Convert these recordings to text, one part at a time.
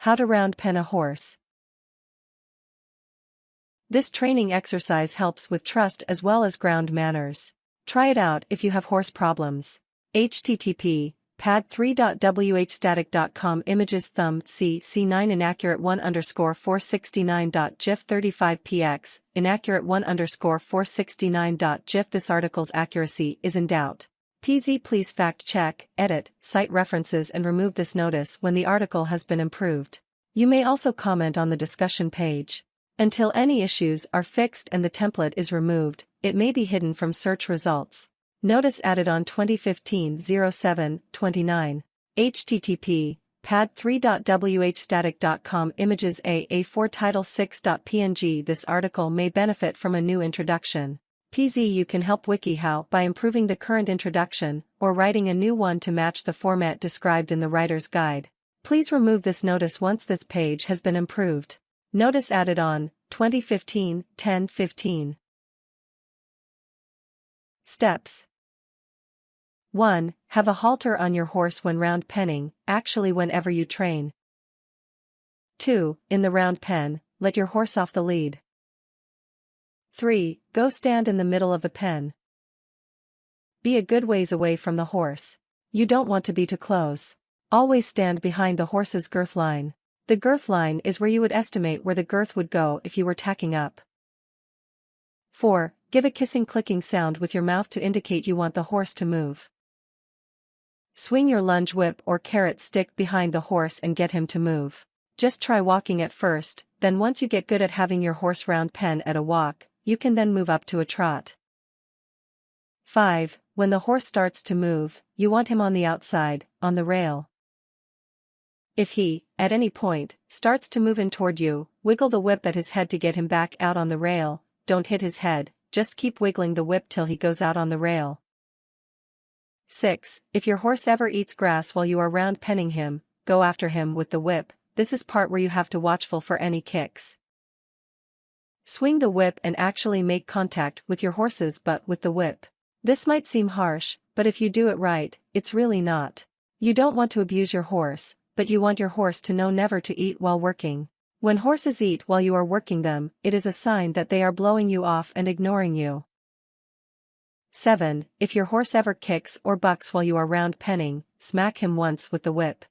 How to round pen a horse. This training exercise helps with trust as well as ground manners. Try it out if you have horse problems. http pad3.whstatic.com Images Thumb C9 Inaccurate 1_469.gif 35px Inaccurate 1_469.gif This article's accuracy is in doubt. PZ Please fact check, edit, cite references and remove this notice when the article has been improved. You may also comment on the discussion page. Until any issues are fixed and the template is removed, it may be hidden from search results. Notice added on 2015-07-29. http pad3.whstatic.com Images A4 Title 6.png This article may benefit from a new introduction. PZ You can help WikiHow by improving the current introduction, or writing a new one to match the format described in the writer's guide. Please remove this notice once this page has been improved. Notice added on 2015-10-15. Steps. 1. Have a halter on your horse when round penning, actually whenever you train. 2. In the round pen, let your horse off the lead. 3. Go stand in the middle of the pen. Be a good ways away from the horse. You don't want to be too close. Always stand behind the horse's girth line. The girth line is where you would estimate where the girth would go if you were tacking up. 4. Give a kissing clicking sound with your mouth to indicate you want the horse to move. Swing your lunge whip or carrot stick behind the horse and get him to move. Just try walking at first, then once you get good at having your horse round pen at a walk, you can then move up to a trot. 5. When the horse starts to move, you want him on the outside, on the rail. If he, at any point, starts to move in toward you, wiggle the whip at his head to get him back out on the rail. Don't hit his head, just keep wiggling the whip till he goes out on the rail. 6. If your horse ever eats grass while you are round penning him, go after him with the whip. This is part where you have to watchful for any kicks. Swing the whip and actually make contact with your horse's butt with the whip. This might seem harsh, but if you do it right, it's really not. You don't want to abuse your horse, but you want your horse to know never to eat while working. When horses eat while you are working them, it is a sign that they are blowing you off and ignoring you. 7. If your horse ever kicks or bucks while you are round penning, smack him once with the whip.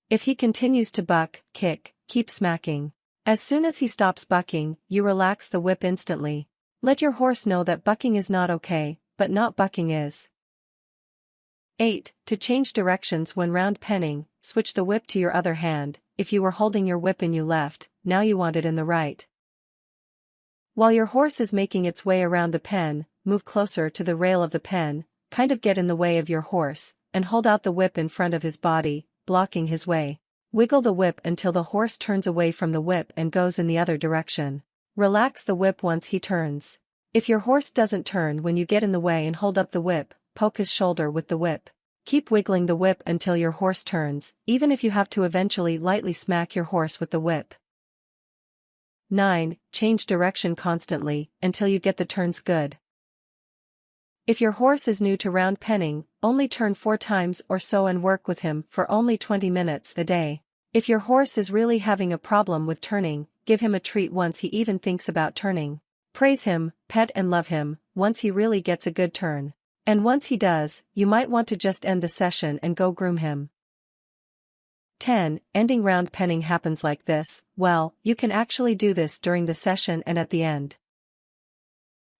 If he continues to buck, kick, keep smacking. As soon as he stops bucking, you relax the whip instantly. Let your horse know that bucking is not okay, but not bucking is. 8. To change directions when round penning, switch the whip to your other hand. If you were holding your whip in your left, now you want it in the right. While your horse is making its way around the pen, move closer to the rail of the pen, kind of get in the way of your horse, and hold out the whip in front of his body, blocking his way. Wiggle the whip until the horse turns away from the whip and goes in the other direction. Relax the whip once he turns. If your horse doesn't turn when you get in the way and hold up the whip, poke his shoulder with the whip. Keep wiggling the whip until your horse turns, even if you have to eventually lightly smack your horse with the whip. 9. Change direction constantly, until you get the turns good. If your horse is new to round penning, only turn 4 times or so and work with him for only 20 minutes a day. If your horse is really having a problem with turning, give him a treat once he even thinks about turning. Praise him, pet and love him, once he really gets a good turn. And once he does, you might want to just end the session and go groom him. 10. Ending round penning happens like this. Well, you can actually do this during the session and at the end.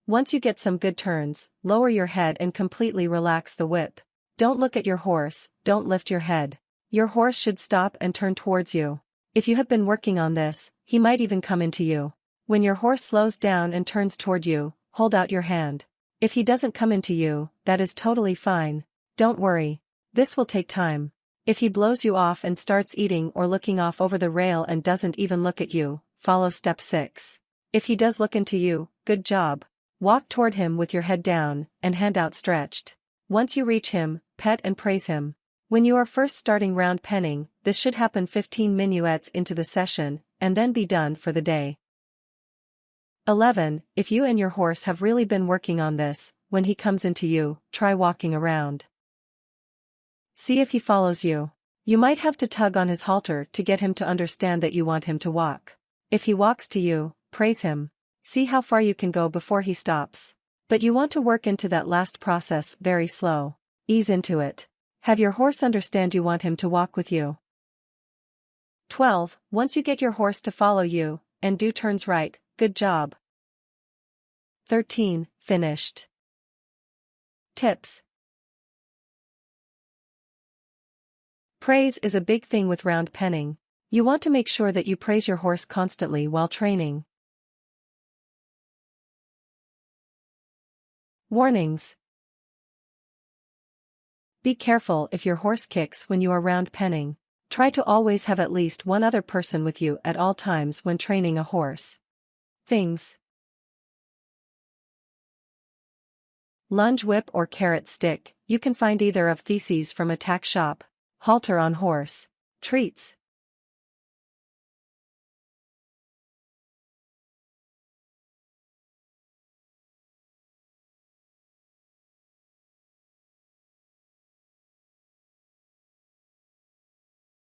Once you get some good turns, lower your head and completely relax the whip. Don't look at your horse, don't lift your head. Your horse should stop and turn towards you. If you have been working on this, he might even come into you. When your horse slows down and turns toward you, hold out your hand. If he doesn't come into you, that is totally fine. Don't worry. This will take time. If he blows you off and starts eating or looking off over the rail and doesn't even look at you, follow step 6. If he does look into you, good job. Walk toward him with your head down and hand outstretched. Once you reach him, pet and praise him. When you are first starting round penning, this should happen 15 minuets into the session, and then be done for the day. 11. If you and your horse have really been working on this, when he comes into you, try walking around. See if he follows you. You might have to tug on his halter to get him to understand that you want him to walk. If he walks to you, praise him. See how far you can go before he stops. But you want to work into that last process very slow. Ease into it. Have your horse understand you want him to walk with you. 12. Once you get your horse to follow you, and do turns right, good job. 13. Finished. Tips. Praise is a big thing with round penning. You want to make sure that you praise your horse constantly while training. Warnings. Be careful if your horse kicks when you are round penning. Try to always have at least one other person with you at all times when training a horse. Things. Lunge whip or carrot stick, you can find either of these from a tack shop. Halter on horse. Treats.